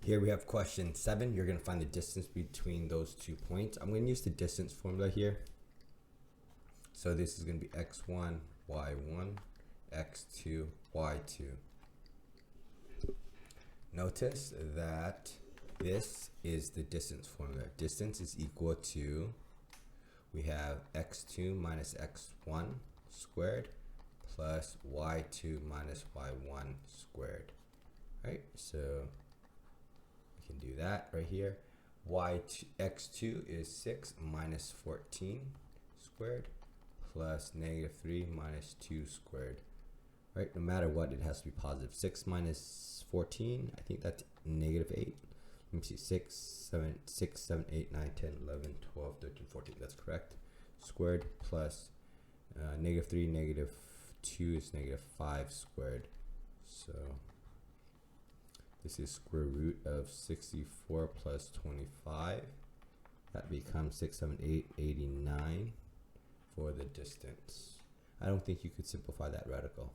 Here we have question 7. You're going to find the distance between those 2 points. I'm going to use the distance formula here. So this is going to be x1, y1, x2, y2. Notice that this is the distance formula. Distance is equal to, we have x2 minus x1 squared plus y2 minus y1 squared. Right, so we can do that right here. X2 is 6 minus 14 squared plus negative 3 minus 2 squared. Right, no matter what, it has to be positive. 6 minus 14, I think that's negative 8. Let me see, 6, 7, 8, 9, 10, 11, 12, 13, 14. That's correct. Squared plus negative 3, negative 2 is negative 5 squared. So this is square root of 64 plus 25. That becomes 6, 7, 8, 89 for the distance. I don't think you could simplify that radical.